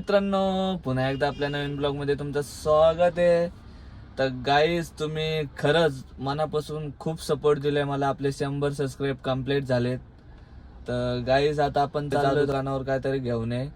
मित्रांनो, पुन्हा एकदा आपल्या नवीन ब्लॉग मध्ये तुमचं स्वागत आहे. तर गाईज, तुम्ही खरंच मनापासून खूप सपोर्ट दिलाय मला. आपले 100 सबस्क्राईब कम्प्लीट झालेत. तर गाईज, आता आपण चाललो दुकानावर काहीतरी घेऊन ये.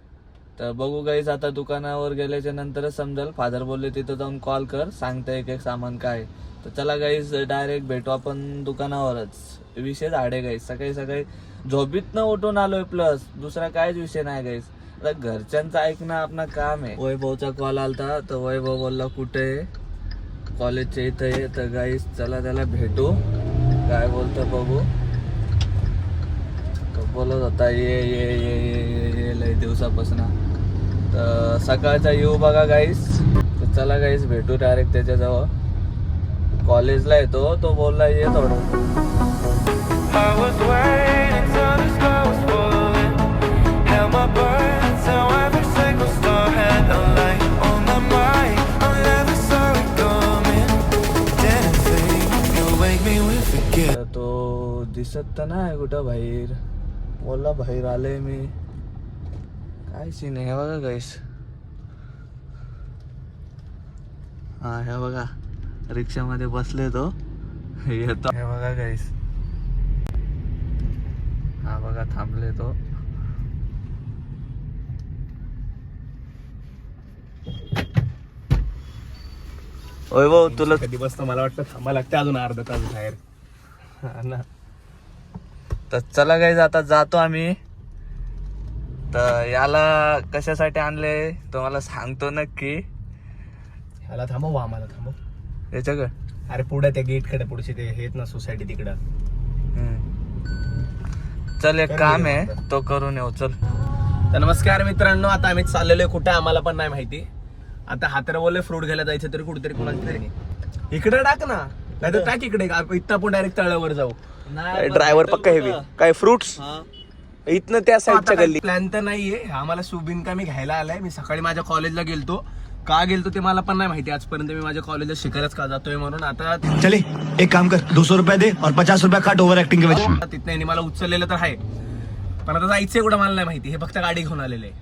तर बघू गाईज, आता दुकानावर गेल्याच्या नंतरच समजेल. फादर बोलले तिथं जाऊन कॉल कर, सांगता एक एक सामान काय. तर चला गाईज, डायरेक्ट भेटू आपण दुकानावरच. विषय झाडे गाईज, सकाळी सकाळी झोपीत न उठून आलोय. प्लस दुसरा काहीच विषय नाही गाईज. आता घरच्यांचं ऐकणं आपलं काम आहे. वैभवचा कॉल आलता, तर वैभव बोलला कुठे आहे, कॉलेजच्या इथं आहे. तर गाईज चला त्याला भेटू, काय बोलतो बघू. तो बोलत होता ये ये ये ये ये लय दिवसापासून. तर सकाळचा येऊ बघा गाईज. तर चला गाईज भेटू डायरेक्ट त्याच्याजवळ. कॉलेजला येतो, तो बोलला ये थोडं. तो दिसत तर नाही कुठं बाहेर. बोलला बाहेर आले मी. काय सीन आहे बघा गाईस. हा हे बघा, रिक्षामध्ये बसले तो येतो. हे बघा गाईस, हा बघा थांबले तो. वैभव तुला कधी बसतो, मला वाटतं थांबा लागते अजून अर्धा तास बाहेर. ना. तर चला गाईज, आता जातो आम्ही. तर याला कशासाठी आणले तुम्हाला सांगतो नक्की. ह्याला थांबव, आम्हाला थांबव याच्याकडे. अरे पुढे त्या गेट कडे पुढचे ते हेत ना सोसायटी तिकडं. चल एक काम आहे तो करून येऊ. चल. तर नमस्कार मित्रांनो, आता आम्ही चाललेलो कुठे आम्हाला पण नाही माहिती. आता हातर बोलले फ्रूट घ्यायला जायचं तरी कुठेतरी कोणाची तरी इकडे टाक ना, नाही तर टाक इकडे. इथं आपण डायरेक्ट तळावर जाऊ. ड्रायव्हर पक्का हेवी. काय फ्रुट्स इथनं त्या साईडच्या गल्ली. प्लॅन तर नाहीये आम्हाला. शुभिन का मी घ्यायला आलाय. मी सकाळी माझ्या कॉलेजला गेलतो. का गेलतो ते मला पण नाही माहिती आजपर्यंत. मी माझ्या कॉलेजला शिकायलाच का जातोय म्हणून. आता चले एक काम कर, 200 रुपये दे और 50 रुपये काट ओव्हर ऍक्टिंग के वजह. तिथनं मला उचललेलं तर आहे, पण आता जायचं एवढं मला नाही माहिती. हे फक्त गाडी घेऊन आलेलं आहे.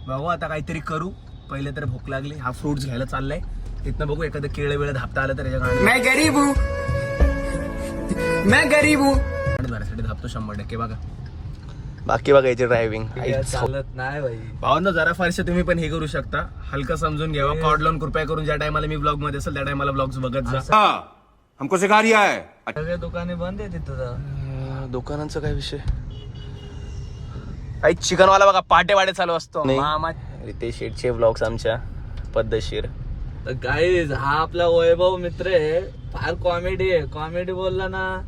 बघू आता काहीतरी करू. पहिले तर भूक लागली. हा फ्रुट्स घ्यायला चाललाय. तिथनं बघू एखादं केळं वेळ धापता आलं तर त्याच्या गाडी. मैं गरीब हूं भरासाठी धापतो 100%. बघा बाकी बघायची ड्रायव्हिंग चालत नाही भाई. भावांनो, जरा फारसे तुम्ही पण हे करू शकता, हलका समजून घ्यावा. कॉडलॉन कृपया करून ज्या टायमाला मी ब्लॉग मध्ये असेल त्या टायमाला ब्लॉग्स बघत जा. हमको सिखा रिया है. सगळे दुकाने बंद आहे तिथं. दुकानांचा काय विषय. काही चिकनवाला बघा पाटे वाडे चालू असतो. रितेश शेटचे ब्लॉग्स आमच्या पद्धतशीर. तर गाईज, हा आपला वैभव मित्र आहे. फार कॉमेडी आहे. कॉमेडी बोलला ना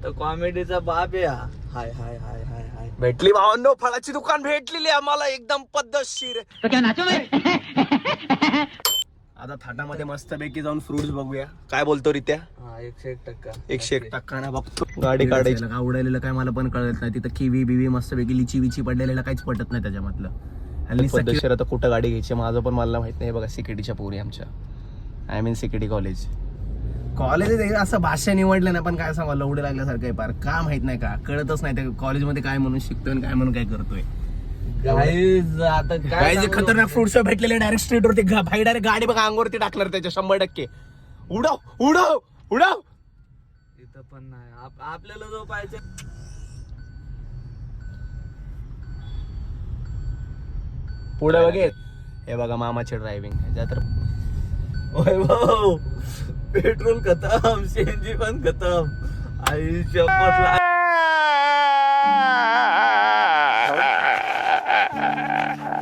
तर कॉमेडीचा बाप आहे हा. हाय हाय हाय हाय हाय. भेटली भावांनो, फळाची दुकान भेटलेली आम्हाला एकदम पद्धतशीर. आता थाटामध्ये मस्त पैकी जाऊन फ्रुट्स बघूया. काय बोलतो रित्या. 101%. 101% ना बघतो. गाडी काढायची आवडायला काय मला पण कळत नाही. तिथं किवी बिवी मस्त पैकी लिची विची पडलेला काहीच पटत नाही त्याच्यामधलं. आणि पद्धतशीर आता कुठं गाडी घ्यायची माझं पण मला माहित नाही. बघा सिकेडीच्या पोरी आमच्या. आय मीन सिकेडी कॉलेज असं भाषा निवडलं ना, पण काय सांगा लवडे लागल्यासारखं आहे. पार का माहित नाही, का कळतच नाही त्या कॉलेजमध्ये काय म्हणून शिकतोय आणि काय म्हणून काय करतोय. गाईज आता काय जे खतरनाक फ्रुट्स भेटलेले डायरेक्ट स्ट्रीटवरती भाई डायरेक्ट गाडी बघा अंगावरती टाकणार त्याच्या 100%. उडव उडव उडव. इथं पण नाही आपल्याला जो पाहिजे. पुढे बघे. हे बघा मामाचे ड्रायव्हिंग. ह्याच्या तर वैभव, पेट्रोल खतम, सीएनजी पण खतम. आई शपथ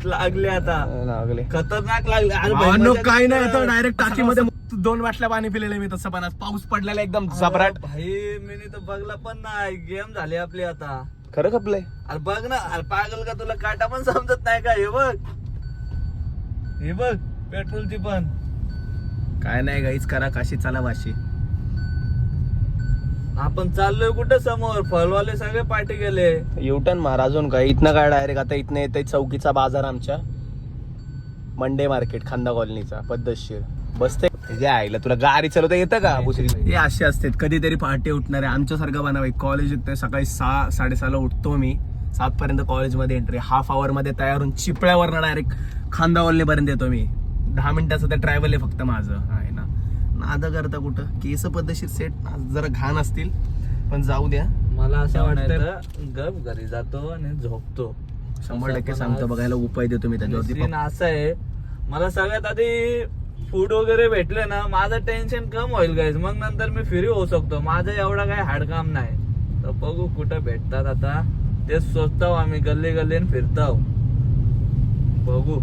लागले आता. लागले खतरनाक लागले. काय नाही आता डायरेक्ट टाकीमध्ये 2 बाटल्या पाणी पिलेले मी तसं. पण पाऊस पडलेला एकदम जबराट. भाई मी तर बघला पण नाही. गेम झाली आपली आता. खरं खपलंय. अरे बघ ना, अरे पागल का, तुला काटा पण समजत नाही का. हे बघ, हे बघ पेट्रोलची पण. काय नाही गाईच, करा काशी चला वाशी. आपण चाललोय कुठं समोर. फळवाले सगळे पाठी गेले. युटर्न मार अजून काय. इथनं काय डायरेक्ट आता इथनं येते चौकीचा बाजार आमच्या. मंडे मार्केट खांदा कॉलनीचा पद्धतशीर. बसते जे आईला तुला गाडी चालवता येतं का. हे असे असतात कधीतरी पहाटे उठणारे आमच्यासारखं बनावे. कॉलेज सकाळी 6-6:30 उठतो मी. 7 पर्यंत कॉलेजमध्ये एंट्री, हाफ आवर मध्ये तयार होऊन चिपळ्यावर डायरेक्ट खांदावल्लीपर्यंत येतो मी. 10 मिनिटाचं ते ट्रॅव्हल आहे फक्त माझं आहे ना. नाद करता कुठं, केस पद्धतशीर सेट जरा घाण असतील पण जाऊ द्या. मला असं वाटतं गप घरी जातो आणि झोपतो. 100% सांगतो, बघायला उपाय देतो मी त्याच्यावरती. सीन असं आहे, मला सगळ्यात आधी फूड वगैरे भेटले ना माझं टेन्शन कम होईल गाईज, मग नंतर मी फ्री होऊ शकतो. माझं एवढं काही हाडकाम नाही. तर बघू कुठं भेटतात आता, तेच सोचतो आम्ही. गल्ली गल्लीन फिरतो, बघू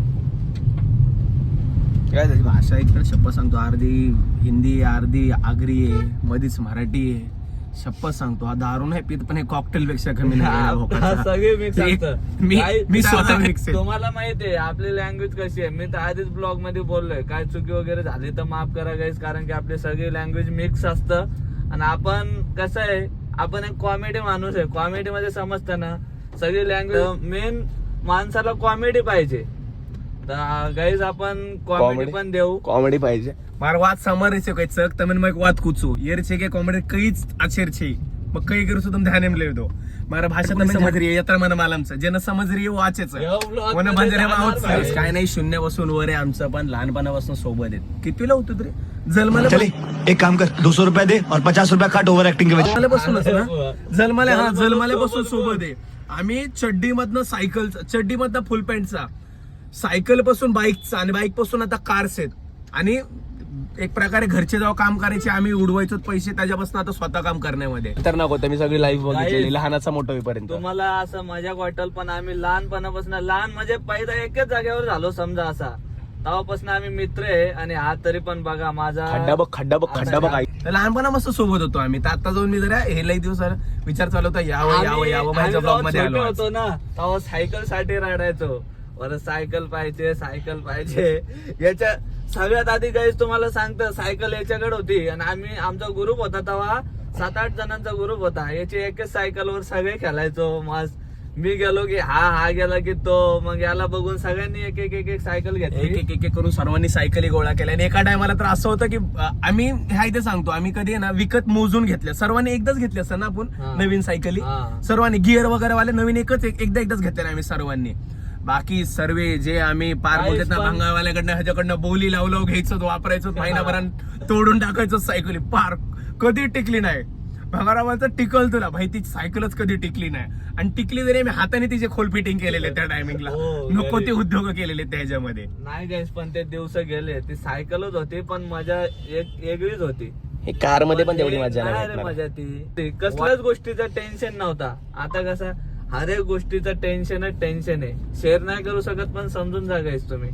काय त्याची भाषा इकडे शपथ सांगतो, अर्धी हिंदी अर्धी आगरी आहे, मधीच मराठी आहे. शपथ सांगतो, हा दारू नाही पित पण हे कॉकटेल पेक्षा कमी नाही. सगळे मिक्स मी स्वतः मिक्स आहे. तुम्हाला माहिती आहे आपली लँग्वेज कशी आहे. मी तर आधीच ब्लॉग मध्ये बोललोय, काय चुकी वगैरे झाली तर माफ करा गाईज, कारण की आपली सगळी लँग्वेज मिक्स असतं. आणि आपण कसं आहे, आपण एक कॉमेडी माणूस आहे. कॉमेडी मध्ये समजतं ना सगळी लँग्वेज. मेन माणसाला कॉमेडी पाहिजे. तर गाईज आपण कॉमेडी पण देऊ. कॉमेडी पाहिजे. मार वाद समर છે કઈ ચક તમે મેં વાત પૂછું યાર છે કે કોમેડી કઈ અછેર છે મग કઈ કરું છું તમે ધ્યાન એમ લેજો મારા ભાષા તમે સમજ રહી येता મને मालम છે जेना समज रही वो वाचेच कोणा बंजारे मावच काय नाही शून्यापासून वर आहे आमचं पण लहानपणापासून सोबत आहेत. कितीला होतो रे जन्माला चले एक काम कर 200 रुपये दे और 50 रुपये काट ओव्हर एक्टिंग के वजह बसूनच ना जन्माल्यापासून सोबत आहे आम्ही. चड्डीमधनं सायकल, चड्डीमधनं फुल पॅन्टचा, सायकल पासून बाईकचा आणि बाईक पासून आता कार्स आहेत. आणि एक प्रकारे घरचे जेव्हा काम करायचे आम्ही उडवायचो पैसे, त्याच्यापासून आता स्वतः काम करण्यामध्ये खतरनाक होतं. मी सगळी लाईफ बघितलेली लहानाचा मोठा होईपर्यंत. तुम्हाला असं मजाक वाटेल पण आम्ही लहानपणापासून, लहान म्हणजे पहिला एकच जागेवर झालो समजा असा, तेव्हापासून आम्ही मित्र आहे. आणि हा तरी पण बघा माझा खड्डा बघ आई. लहानपणापासून सोबत होतो आम्ही. तर आता जाऊन मी जरा हे लई दिवस विचार चालू होता यावं माझ्या ब्लॉग मध्ये आलो होतो ना, तेव्हा सायकल साठी रडायचो. बरं सायकल पाहिजे. याच्या सगळ्यात आधी गाईज तुम्हाला सांगतं, सायकल याच्याकडे होती आणि आम्ही, आमचा ग्रुप होता तेव्हा 7-8 जणांचा ग्रुप होता. याची एकच सायकलवर सगळे खेळायचो. मस्त मी गेलो की हा गेला की तो, मग याला बघून सगळ्यांनी एक एक सायकल घेतली. एक करून सर्वांनी सायकली गोळा केल्या. आणि एका टायमाला तर असं होतं की आम्ही ह्या इथे सांगतो, आम्ही कधी ना विकत मोजून घेतल्या. सर्वांनी एकदाच घेतली असतं ना आपण नवीन सायकली. सर्वांनी गिअर वगैरे वाले नवीन एकदाच घेतले आम्ही सर्वांनी. बाकी सर्व जे आम्ही पार बोलतात ना भांगावाल्याकडनं ह्याच्याकडनं बोली लावलं घ्यायचं, वापरायचं, महिनाभरात तोडून टाकायचं सायकली. पार कधी टिकली नाही. भंगारावाचं टिकल तुला भाई, ती सायकलच कधी टिकली नाही. आणि टिकली जरी आम्ही हाताने तिचे खोल फिटिंग केलेले त्या टायमिंगला. नको ते उद्योग केलेले त्याच्यामध्ये. नाही गाईस, पण ते दिवस गेले. ती सायकलच होती पण मजा एक वेगळीच होती. हे कार मध्ये पण तेवढी मजा नाही. मजा ती कसल्याच गोष्टीचं टेन्शन नव्हता. आता कसं हर एक गोष्टीचं टेन्शन आहे. शेअर नाही करू शकत पण समजून जा गाईस तुम्ही.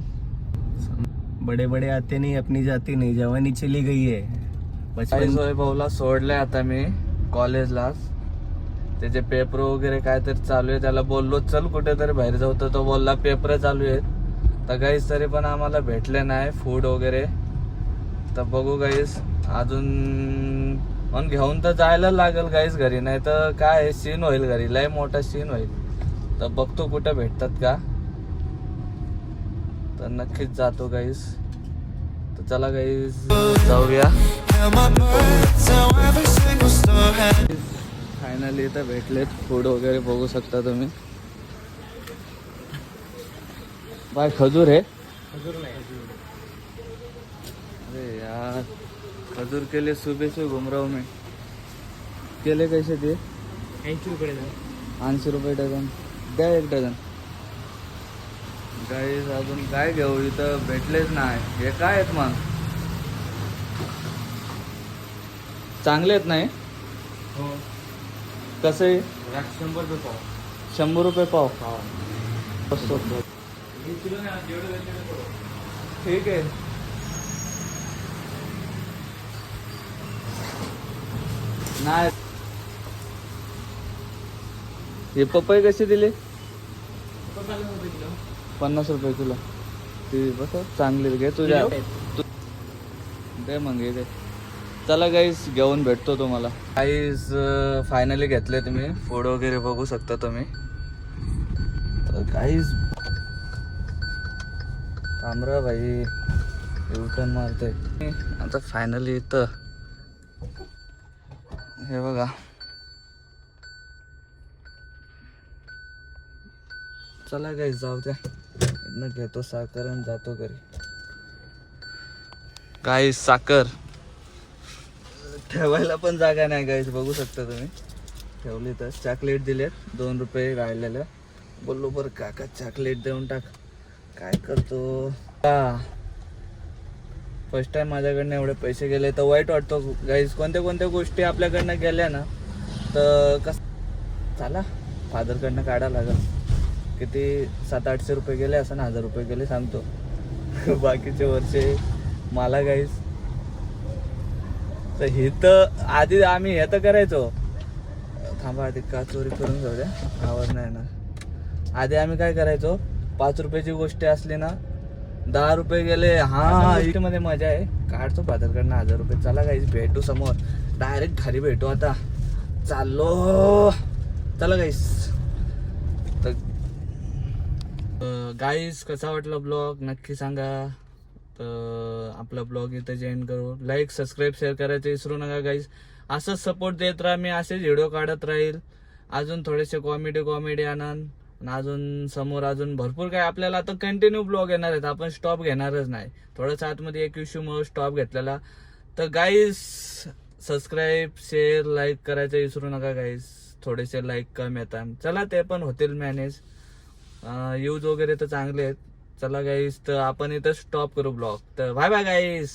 बडे बडे आते नाही अपनी जाती नाही, जवानी चली गई आहे. भाऊला सोडलंय आता मी कॉलेजलाच. त्याचे पेपर वगैरे काय तरी चालू आहे. त्याला बोललो चल कुठेतरी बाहेर जाऊ, तर तो बोलला पेपर चालू आहेत. तर गाईस तरी पण आम्हाला भेटले नाही फूड वगैरे. तर बघू गाईस, अजून पण घेऊन तर जायला लागेल गाईस घरी, नाही तर काय सीन होईल घरी, लय मोठा सीन होईल. तर बघतो कुठं भेटतात का, तर नक्कीच जातो गाईस. तर चला गाईस जाऊया. फायनली इथं भेटलेत फूड वगैरे, बघू शकता तुम्ही. बाय खजूर आहे. अरे यार, खजूर के लिए सुबह से घूम रहा हूँ मैं. केले कैसे ते? 80 रुपये डझन. द्या 1 डझन. गाईस अजून काय घेऊ, इथं भेटलेच नाही. हे काय आहेत मग, चांगले आहेत नाही? कसं आहे? 100 रुपये पाव. 100 रुपये पाव. ठीक आहे. नाही हे पपई कसे दिले? 50 रुपये किलो. ती बस चांगली घे तुझ्या. दे मग हे. चला गाईस घेऊन भेटतो तुम्हाला. गाईस फायनली घेतले तुम्ही फूड वगैरे, बघू शकता तुम्ही. तर गाईस थांबरा भाई, युटर्न मारते आता फायनली. इथं हे बघा, चला काही जाऊ द्या, इथनं घेतो साखर आणि जातो घरी. काही साखर ठेवायला पण जागा नाही गाईस, बघू शकता तुम्ही. ठेवली तर चॉकलेट दिलेत 2 रुपये राहिलेलं. बोललो बरं काका चॉकलेट देऊन टाक. काय करतो, फर्स्ट टाइम माझ्याकडनं एवढे पैसे गेले तर वाईट वाटतो गाईस. कोणत्या गोष्टी आपल्याकडनं गेल्या ना तर चला फादरकडनं काढा लागेल. किती 700-800 रुपये गेले असं ना, 1000 रुपये गेले सांगतो. बाकीचे वर्षे मला गाईस. तर हे तर आधी आम्ही हे तर करायचो. थांबा आधी का चोरी करून जाऊ द्या, आवाज नाही ना. आधी आम्ही काय करायचो, 5 रुपयाची गोष्ट असली ना 10 रुपये गेले, हा मध्ये मजा आहे. काढतो फादरकडनं 1000 रुपये. चला गाईस भेटू समोर, डायरेक्ट घरी भेटू. आता चाललो, चला गाईस. तर गाईस कसा वाटला ब्लॉग नक्की सांगा. तर आपला ब्लॉग इथं जॉईन करू. लाईक सबस्क्राईब शेअर करायचं विसरू नका गाईस. असंच सपोर्ट देत राहा, मी असेच व्हिडिओ काढत राहील. अजून थोडेसे कॉमेडी आणन. अजून समोर अजून भरपूर काय आपल्याला आता कंटिन्यू ब्लॉग येणार आहेत. आपण स्टॉप घेणारच नाही. थोडंसं आतमध्ये एक इश्यूमुळे स्टॉप घेतलेला. तर गाईस सबस्क्राईब शेअर लाईक करायचं विसरू नका गाईस. थोडेसे लाईक कमी येतात, चला ते पण होतील मॅनेज. यूज वगैरे तर चांगले आहेत. चला गाईस, तर आपण इथं स्टॉप करू ब्लॉग. तर बाय बाय गाईस.